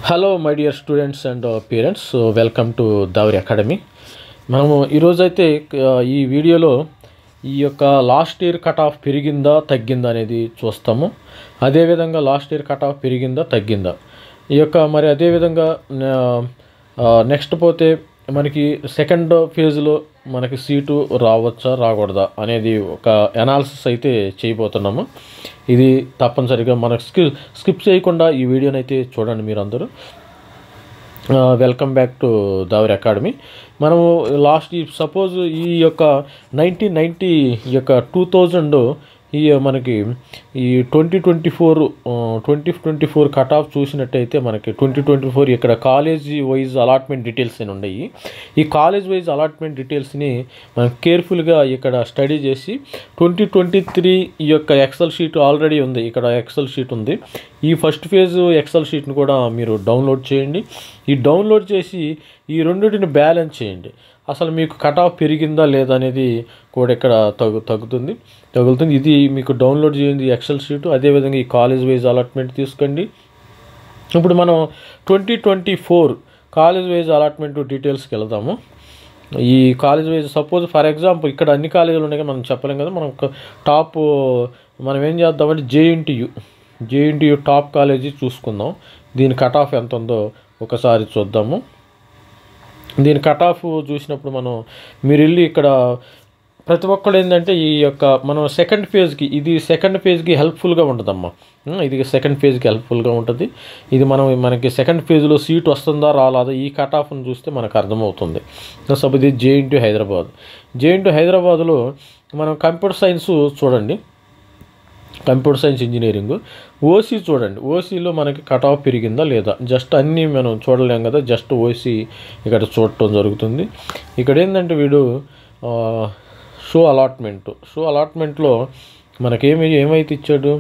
Hello my dear students and parents, welcome to దావరి academy. మనము ఈరోజైతే ఈ వీడియోలో ఈ యొక్క లాస్ట్ ఇయర్ కట్ ఆఫ్ పెరిగిందా తగ్గిందా అనేది చూస్తాము. అదేవిధంగా లాస్ట్ ఇయర్ కట్ ఆఫ్ పెరిగిందా తగ్గిందా ఈ యొక్క మరి అదేవిధంగా నెక్స్ట్ పోతే మనకి సెకండ్ ఫేజ్లో మనకి సీటు రావచ్చా రాకూడదా అనేది ఒక అనాలిసిస్ అయితే చేయబోతున్నాము. ఇది తప్పనిసరిగా మనకు స్కిప్ చేయకుండా ఈ వీడియోని అయితే చూడండి మీరు అందరూ. Welcome back to దావరి academy. మనము లాస్ట్ సపోజ్ ఈ యొక్క 1990 ఈ యొక్క 2000 ఈ మనకి ఈ 2024 కట్ ఆఫ్ చూసినట్టయితే మనకి 2024 ఇక్కడ కాలేజ్ వైజ్ అలాట్మెంట్ డీటెయిల్స్ అని ఉన్నాయి. ఈ కాలేజ్ వైజ్ అలాట్మెంట్ డీటెయిల్స్ని మనం కేర్ఫుల్గా ఇక్కడ స్టడీ చేసి 2023 ఈ యొక్క ఎక్సెల్ షీట్ ఆల్రెడీ ఉంది, ఇక్కడ ఎక్సెల్ షీట్ ఉంది. ఈ ఫస్ట్ ఫేజ్ ఎక్సెల్ షీట్ని కూడా మీరు డౌన్లోడ్ చేయండి. ఈ డౌన్లోడ్ చేసి ఈ రెండింటిని బ్యాలెన్స్ చేయండి. అసలు మీకు కట్ ఆఫ్ పెరిగిందా లేదా అనేది కూడా ఇక్కడ తగులుతుంది. ఇది మీకు డౌన్లోడ్ చేయండి ఎక్సెల్ షీట్. అదేవిధంగా ఈ కాలేజ్ వైజ్ అలాట్మెంట్ తీసుకోండి. ఇప్పుడు మనం 2024 కాలేజ్ వైజ్ అలాట్మెంట్ డీటెయిల్స్కి వెళ్దాము. ఈ college wise suppose for example ఇక్కడ అన్ని కాలేజీలు ఉన్నాయి, మనం చెప్పలేం కదా. మనం టాప్ మనం ఏం చేద్దామంటే జేఎన్టీయు టాప్ కాలేజీ చూసుకుందాం. దీని కట్ ఆఫ్ ఎంత ఉందో ఒకసారి చూద్దాము. దీని కట్ ఆఫ్ చూసినప్పుడు మీరు వెళ్ళి ఇక్కడ ప్రతి ఒక్కళ్ళు ఏంటంటే ఈ యొక్క మనం సెకండ్ ఫేజ్కి హెల్ప్ఫుల్గా ఉంటుందమ్మా. ఇది సెకండ్ ఫేజ్కి హెల్ప్ఫుల్గా ఉంటుంది. ఇది మనకి సెకండ్ ఫేజ్లో సీట్ వస్తుందా రాలేదా ఈ కట్ ఆఫ్ని చూస్తే మనకు అర్థమవుతుంది. సపోజ్ ఇది జేఎన్టీయు హైదరాబాద్లో మనం కంప్యూటర్ సైన్స్ చూడండి, కంప్యూటర్ సైన్స్ ఇంజనీరింగ్. ఓసీ చూడండి, ఓసీలో మనకి కట్ ఆఫ్ పెరిగిందా లేదా, జస్ట్ అన్నీ మనం చూడలేం కదా, జస్ట్ ఓసీ ఇక్కడ చూడటం జరుగుతుంది. ఇక్కడ ఏంటంటే వీడు షో అలాట్మెంట్లో మనకి ఏమైతే ఇచ్చాడు,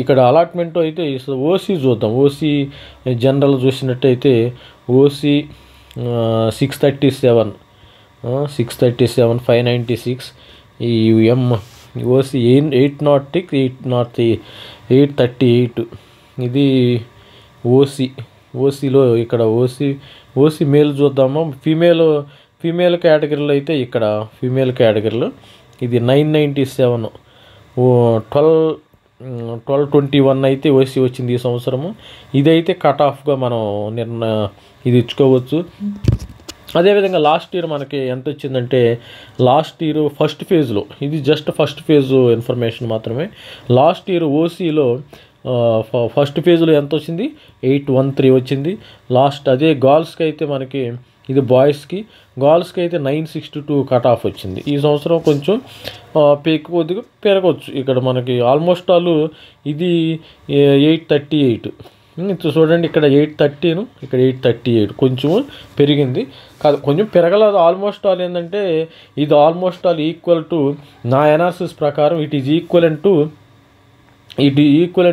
ఇక్కడ అలాట్మెంట్ అయితే ఓసీ చూద్దాం. ఓసీ జనరల్ చూసినట్టయితే ఓసీ 637 596, ఈ ఓసీ 838 ఇది ఓసీలో ఇక్కడ ఓసీ మేల్ చూద్దాము. ఫీమేల్ కేటగిరీలో అయితే ఇక్కడ ఫీమేల్ కేటగిరీలో ఇది 997 1221 అయితే ఓసీ వచ్చింది ఈ సంవత్సరము. ఇదైతే కట్ ఆఫ్గా మనం ఇది ఇచ్చుకోవచ్చు. అదేవిధంగా లాస్ట్ ఇయర్ మనకి ఎంత వచ్చిందంటే, లాస్ట్ ఇయర్ ఫస్ట్ ఫేజ్లో, ఇది జస్ట్ ఫస్ట్ ఫేజ్ ఇన్ఫర్మేషన్ మాత్రమే. లాస్ట్ ఇయర్ ఓసీలో ఫస్ట్ ఫేజ్లో ఎంత వచ్చింది, 813 వచ్చింది. అదే గర్ల్స్కి అయితే మనకి ఇది గర్ల్స్కి అయితే 962 కట్ ఆఫ్ వచ్చింది. ఈ సంవత్సరం కొంచెం కొద్దిగా పెరగవచ్చు. ఇక్కడ మనకి ఆల్మోస్ట్ ఆల్ ఇది 838 చూడండి. ఇక్కడ 813, ఇక్కడ 838 కొంచెం పెరిగింది కాదు, కొంచెం పెరగలేదు. ఆల్మోస్ట్ ఆల్ ఏంటంటే ఇది ఆల్మోస్ట్ ఆల్ ఈక్వల్ టు, నా అనాలిసిస్ ప్రకారం it is equal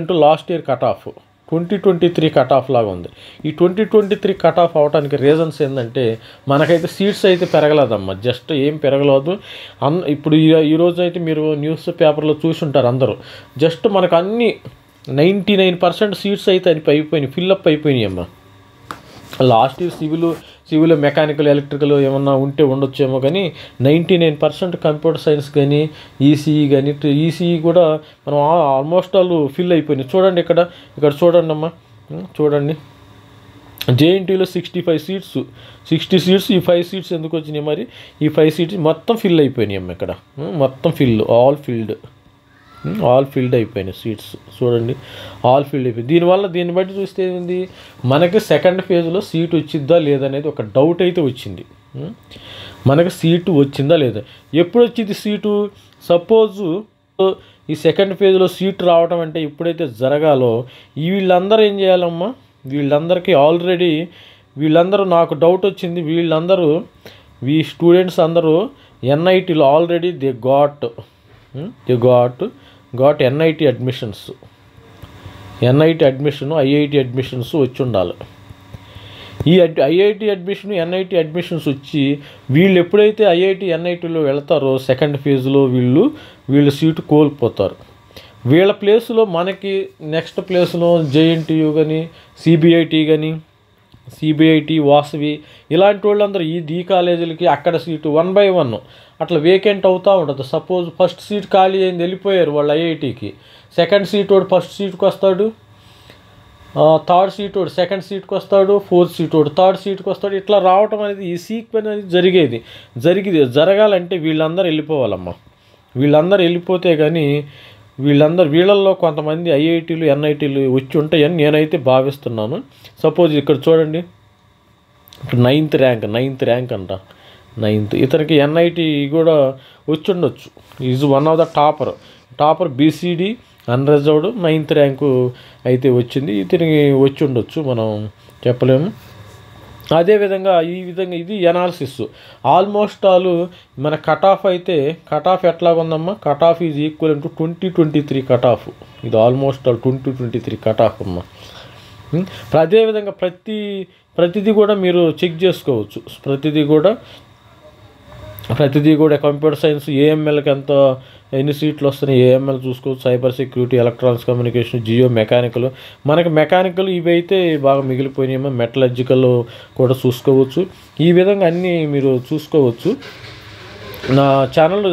to last year cut off 2023 cut of లాగా ఉంది. ఈ 2023 కట్ ఆఫ్ అవడానికి రీజన్స్ ఏంటంటే మనకైతే సీట్స్ అయితే పెరగలేదమ్మా, జస్ట్ ఏం పెరగలేదు. ఇప్పుడు ఈరోజు అయితే మీరు న్యూస్ పేపర్లో చూసి ఉంటారు అందరూ. జస్ట్ మనకు అన్ని 99% సీట్స్ అయితే అయిపోయినాయి, ఫిల్అప్ అయిపోయినాయి అమ్మా. Last year civil mechanical electrical ఏమన్నా ఉంటే ఉండొచ్చేమో, కానీ 99% కంప్యూటర్ సైన్స్ కానీ ఈసీఈ కూడా మనం ఆల్మోస్ట్ ఆల్ ఫిల్ అయిపోయినాయి. చూడండి ఇక్కడ చూడండి అమ్మా, చూడండి జేఎన్టీయూలో 65 సీట్స్, 60 సీట్స్. ఈ 5 సీట్స్ ఎందుకు వచ్చినాయి మరి, ఈ 5 సీట్స్ మొత్తం ఫిల్ అయిపోయినాయి అమ్మ. ఇక్కడ మొత్తం ఆల్ ఫిల్డ్ అయిపోయినాయి సీట్స్. చూడండి ఆల్ ఫిల్డ్ అయిపోయింది. దీన్ని బట్టి చూస్తే ఏంది, మనకి సెకండ్ ఫేజ్లో సీట్ వచ్చిద్దా లేదనేది ఒక డౌట్ అయితే వచ్చింది. మనకి సీటు వచ్చిందా లేదా, ఎప్పుడు వచ్చింది సీటు, సపోజ్ ఈ సెకండ్ ఫేజ్లో సీటు రావడం అంటే ఎప్పుడైతే జరగాలో వీళ్ళందరూ ఏం చేయాలమ్మా, వీళ్ళందరూ నాకు డౌట్ వచ్చింది, ఈ స్టూడెంట్స్ అందరూ ఎన్ఐటీలో already they got NIT admissions, IIT admissions వచ్చి ఉండాలి. ఈ ఐఐటి అడ్మిషన్, ఎన్ఐటి అడ్మిషన్స్ వచ్చి వీళ్ళు ఎప్పుడైతే ఐఐటి ఎన్ఐటీలో వెళ్తారో సెకండ్ ఫేజ్లో వీళ్ళు సీటు కోల్పోతారు. వీళ్ళ ప్లేస్లో మనకి నెక్స్ట్ ప్లేస్లో జేఎన్టీయూ కానీ సిబిఐటి కానీ సిబిఐటి వాసవి ఇలాంటి వాళ్ళందరూ ఈ కాలేజీలకి అక్కడ సీటు 1 by 1 అట్లా వేకెంట్ అవుతూ ఉంటుంది. సపోజ్ ఫస్ట్ సీట్ ఖాళీ అయింది, వెళ్ళిపోయారు వాళ్ళు ఐఐటికి, సెకండ్ సీట్ వాడు ఫస్ట్ సీట్కి వస్తాడు, థర్డ్ సీట్ వాడు సెకండ్ సీట్కి వస్తాడు, ఫోర్త్ సీట్ వాడు థర్డ్ సీట్కి వస్తాడు. ఇట్లా రావటం అనేది ఈ సీక్వెన్స్ అనేది జరగాలంటే వీళ్ళందరూ వెళ్ళిపోవాలమ్మా. వీళ్ళందరూ వెళ్ళిపోతే కానీ వీళ్ళల్లో కొంతమంది ఐఐటీలు ఎన్ఐటీలు వచ్చి ఉంటాయని నేనైతే భావిస్తున్నాను. సపోజ్ ఇక్కడ చూడండి, ఇక్కడ 9th ర్యాంక్ అంట, 9th. ఇతనికి ఎన్ఐటి కూడా వచ్చి ఉండొచ్చు. Is one of the topper BCD unreserved 9th rank అయితే వచ్చింది. ఇతనికి వచ్చి ఉండొచ్చు, మనం చెప్పలేము. అదేవిధంగా ఇది ఎనాలిసిస్. ఆల్మోస్ట్ ఆల్ మన కట్ ఆఫ్ ఎట్లాగుందమ్మా, cut off is equal to 2023 cut off. ఇది ఆల్మోస్ట్ ఆల్ 2023 కట్ ఆఫ్ అమ్మా. అదేవిధంగా ప్రతిదీ కూడా మీరు చెక్ చేసుకోవచ్చు. ప్రతిదీ కూడా కంప్యూటర్ సైన్స్ ఏఎంఎల్కి ఎన్ని సీట్లు వస్తున్నాయి ఏఎంఎల్ చూసుకోవచ్చు, cyber security, electronics communication, geo mechanical. మనకి మెకానికల్ ఇవి అయితే బాగా మిగిలిపోయినాయేమో, మెటలర్జికల్ కూడా చూసుకోవచ్చు. ఈ విధంగా అన్నీ మీరు చూసుకోవచ్చు. నా ఛానల్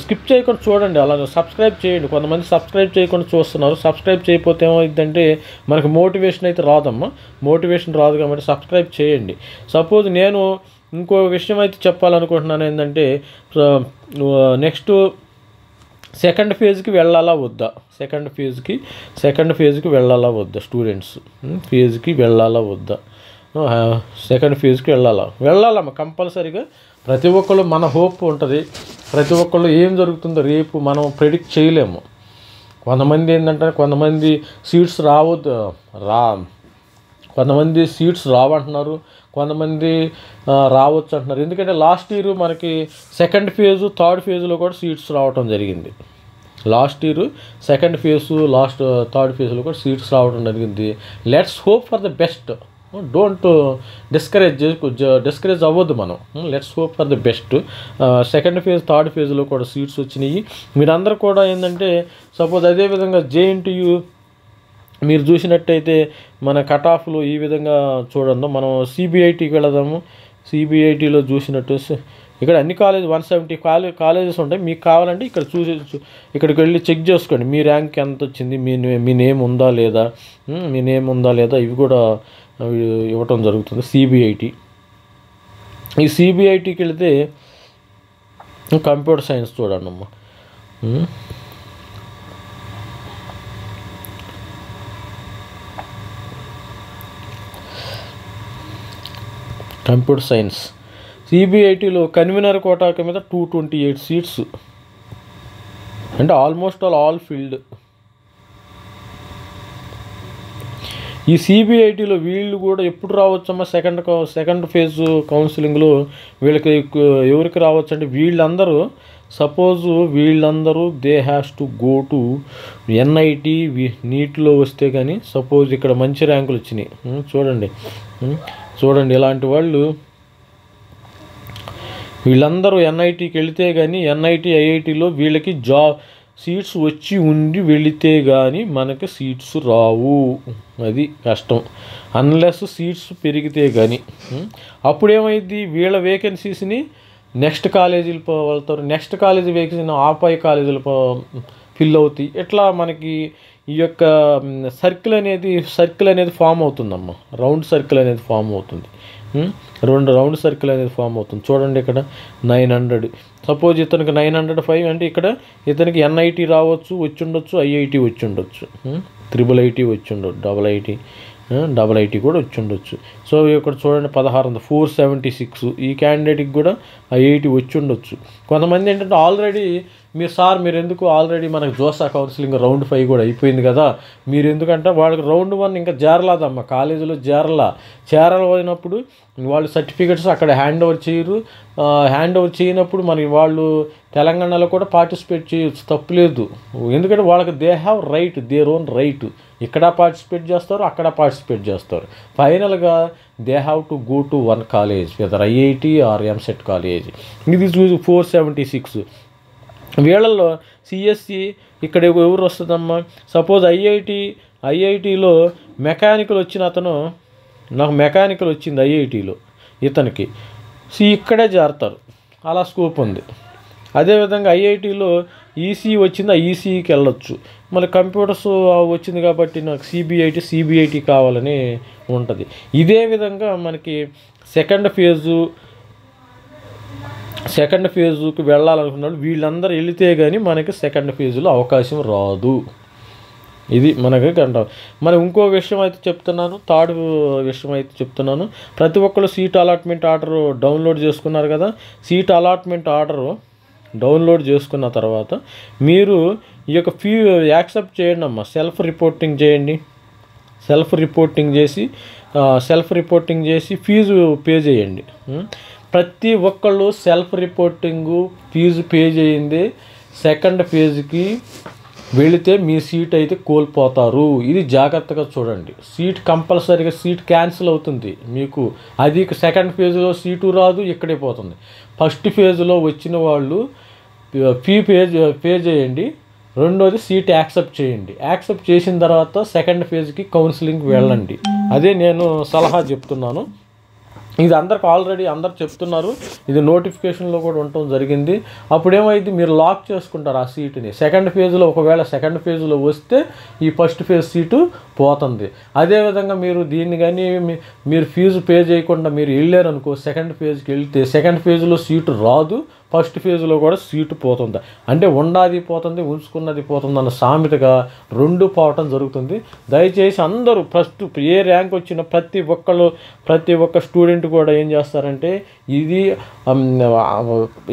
స్కిప్ చేయకుండా చూడండి, అలా సబ్స్క్రైబ్ చేయండి. కొంతమంది సబ్స్క్రైబ్ చేయకుండా చూస్తున్నారు. సబ్స్క్రైబ్ చేయకపోతే ఏమవుతుందంటే మనకు మోటివేషన్ అయితే రాదమ్మా. మోటివేషన్ రాదు కాబట్టి సబ్స్క్రైబ్ చేయండి. సపోజ్ నేను ఇంకో విషయం అయితే చెప్పాలనుకుంటున్నాను, ఏంటంటే నెక్స్ట్ సెకండ్ ఫేజ్కి వెళ్ళాలా వద్దా, సెకండ్ ఫేజ్కి వెళ్ళాలా వద్దా, స్టూడెంట్స్ ఫేజ్కి వెళ్ళాలా వద్దా, సెకండ్ ఫేజ్కి వెళ్ళాలమ్మా కంపల్సరీగా. ప్రతి ఒక్కళ్ళు మన హోప్ ఉంటుంది. ప్రతి ఒక్కళ్ళు ఏం జరుగుతుందో రేపు మనం ప్రెడిక్ట్ చేయలేము. కొంతమంది సీట్స్ కొంతమంది సీట్స్ రావంటున్నారు, కొంతమంది రావచ్చు అంటున్నారు. ఎందుకంటే లాస్ట్ ఇయర్ మనకి సెకండ్ ఫేజు థర్డ్ ఫేజ్లో కూడా సీట్స్ రావటం జరిగింది. Last year second phase third ఫేజ్లో కూడా సీట్స్ రావడం జరిగింది. Let's hope for the best. Don't discourage అవ్వద్దు మనం. Let's hope for the best. Second phase third ఫేజ్లో కూడా సీట్స్ వచ్చినాయి. మీరందరూ కూడా ఏంటంటే సపోజ్ అదేవిధంగా జేఎన్టీయూ మీరు చూసినట్టయితే మన కట్ ఆఫ్లు ఈ విధంగా చూడండి. మనం సిబిఐటికి వెళదాము. సిబిఐటిలో చూసినట్టు ఇక్కడ అన్ని 170 కాలేజెస్ ఉంటాయి. మీకు కావాలంటే ఇక్కడికి వెళ్ళి చెక్ చేసుకోండి మీ ర్యాంక్ ఎంత వచ్చింది, మీ నేమ్ ఉందా లేదా ఇవి కూడా ఇవ్వటం జరుగుతుంది. ఈ సిబిఐటికి వెళితే కంప్యూటర్ సైన్స్ చూడండి అమ్మా. కంప్యూటర్ సైన్స్ సిబిఐటిలో కన్వీనర్ కోటాకి మీద 228 సీట్స్, అంటే ఆల్మోస్ట్ ఆల్ ఫీల్డ్. ఈ సిబిఐటిలో వీళ్ళు కూడా ఎప్పుడు రావచ్చమ్మా, సెకండ్ ఫేజ్ కౌన్సిలింగ్లో వీళ్ళకి ఎవరికి రావచ్చు అంటే వీళ్ళందరూ they has to go to NIT నీట్లో వస్తే కానీ. సపోజ్ ఇక్కడ మంచి ర్యాంకులు వచ్చినాయి చూడండి ఇలాంటి వీళ్ళందరూ ఎన్ఐటికి వెళితే కానీ ఎన్ఐటి ఐఐటిలో వీళ్ళకి సీట్స్ వచ్చి ఉండి వెళితే కానీ మనకి సీట్స్ రావు. అది కష్టం. అన్లెస్ సీట్స్ పెరిగితే కానీ. అప్పుడేమైంది, వీళ్ళ వేకెన్సీస్ని నెక్స్ట్ కాలేజీలు వెళ్తారు, నెక్స్ట్ కాలేజీ వేకెన్సీని ఆపై కాలేజీలు ఫిల్ అవుతాయి. ఇట్లా మనకి ఈ యొక్క సర్కిల్ అనేది ఫామ్ అవుతుందమ్మా. రౌండ్ సర్కిల్ అనేది ఫామ్ అవుతుంది. రౌండ్ సర్కిల్ అనేది ఫామ్ అవుతుంది. చూడండి ఇక్కడ 900. సపోజ్ ఇతనికి 905 అంటే ఇక్కడ ఇతనికి ఎన్ఐటి రావచ్చు, వచ్చి ఉండొచ్చు, ఐఐటి వచ్చి ఉండొచ్చు, IIIT వచ్చి ఉండొచ్చు, డబల్ ఐటీ కూడా వచ్చి ఉండొచ్చు. సో ఇక్కడ చూడండి 476. ఈ క్యాండిడేట్కి కూడా ఐఐటి వచ్చి ఉండొచ్చు. కొంతమంది ఏంటంటే ఆల్రెడీ మీరు ఎందుకు ఆల్రెడీ మనకు జోసా కౌన్సిలింగ్ రౌండ్ 5 కూడా అయిపోయింది కదా, మీరు ఎందుకంటే వాళ్ళకి రౌండ్ 1 ఇంకా చేరలేదమ్మా, కాలేజీలో చేరలేనప్పుడు వాళ్ళు సర్టిఫికెట్స్ అక్కడ హ్యాండ్ ఓవర్ చేయనప్పుడు మరి వాళ్ళు తెలంగాణలో కూడా పార్టిసిపేట్ చేయొచ్చు, తప్పులేదు. ఎందుకంటే వాళ్ళకి they have right, their own right. ఇక్కడ పార్టిసిపేట్ చేస్తారు, అక్కడ పార్టిసిపేట్ చేస్తారు. ఫైనల్గా they have to go to one college, whether IIT or EAMCET college. ఇది 476. వీళ్ళల్లో సిఎస్సి ఇక్కడ ఎవరు వస్తుందమ్మా? సపోజ్ ఐఐటిలో మెకానికల్ వచ్చిన అతను, నాకు మెకానికల్ వచ్చింది ఐఐటిలో, ఇతనికి ఇక్కడే చేరతారు, అలా స్కోప్ ఉంది. అదేవిధంగా ఐఐటిలో ఈసీ వచ్చింది, ఈసీకి వెళ్ళొచ్చు. మళ్ళీ కంప్యూటర్స్ వచ్చింది కాబట్టి నాకు సిబిఐటి కావాలని ఉంటుంది. ఇదే విధంగా మనకి సెకండ్ ఫేజుకి వెళ్ళాలనుకున్నాడు వీళ్ళందరూ వెళితే కానీ మనకి సెకండ్ ఫేజ్లో అవకాశం రాదు. ఇది మనకి కంటాం. మరి ఇంకో విషయం అయితే చెప్తున్నాను, థర్డ్ విషయం అయితే చెప్తున్నాను. ప్రతి ఒక్కరు సీట్ అలాట్మెంట్ ఆర్డర్ డౌన్లోడ్ చేసుకున్నారు కదా. సీట్ అలాట్మెంట్ ఆర్డరు డౌన్లోడ్ చేసుకున్న తర్వాత మీరు ఈ యొక్క ఫీ యాక్సెప్ట్ చేయండి అమ్మా. సెల్ఫ్ రిపోర్టింగ్ చేయండి. సెల్ఫ్ రిపోర్టింగ్ చేసి ఫీజు పే చేయండి. ప్రతి ఒక్కళ్ళు సెల్ఫ్ రిపోర్టింగు ఫీజు పే చేయింది సెకండ్ ఫేజ్కి వెళితే మీ సీట్ అయితే కోల్పోతారు. ఇది జాగ్రత్తగా చూడండి. కంపల్సరీగా సీట్ క్యాన్సిల్ అవుతుంది మీకు. అది సెకండ్ ఫేజ్లో సీటు రాదు, ఇక్కడే పోతుంది. ఫస్ట్ ఫేజ్లో వచ్చిన వాళ్ళు ఫీ పే చేయండి. రెండోది సీట్ యాక్సెప్ట్ చేయండి. యాక్సెప్ట్ చేసిన తర్వాత సెకండ్ ఫేజ్కి కౌన్సిలింగ్కి వెళ్ళండి. అదే నేను సలహా చెప్తున్నాను. ఇది ఆల్రెడీ అందరు చెప్తున్నారు. ఇది నోటిఫికేషన్లో కూడా ఉండటం జరిగింది. అప్పుడేమైంది, మీరు లాక్ చేసుకుంటారు ఆ సీటుని. సెకండ్ ఫేజ్లో ఒకవేళ సెకండ్ ఫేజ్లో వస్తే ఈ ఫస్ట్ ఫేజ్ సీటు పోతుంది. అదేవిధంగా మీరు దీన్ని కానీ మీరు ఫీజు పే చేయకుండా మీరు వెళ్ళారనుకో, సెకండ్ ఫేజ్కి వెళ్తే సెకండ్ ఫేజ్లో సీటు రాదు, ఫస్ట్ ఫేజ్లో కూడా సీటు పోతుంది. అంటే ఉన్నది పోతుంది, ఉంచుకున్నది పోతుంది అన్న సామెతగా రెండు పోవటం జరుగుతుంది. దయచేసి అందరూ ఫస్ట్ ఏ ర్యాంక్ వచ్చినా ప్రతి ఒక్క స్టూడెంట్ కూడా ఏం చేస్తారంటే ఇది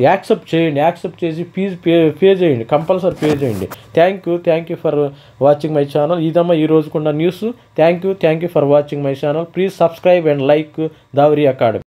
యాక్సెప్ట్ చేయండి. యాక్సెప్ట్ చేసి ఫీజు పే చేయండి, కంపల్సరీ పే చేయండి. Thank you for watching my channel. ఇదమ్మా ఈ రోజుకున్న news. Thank you for watching my channel. Please subscribe and like Davari academy.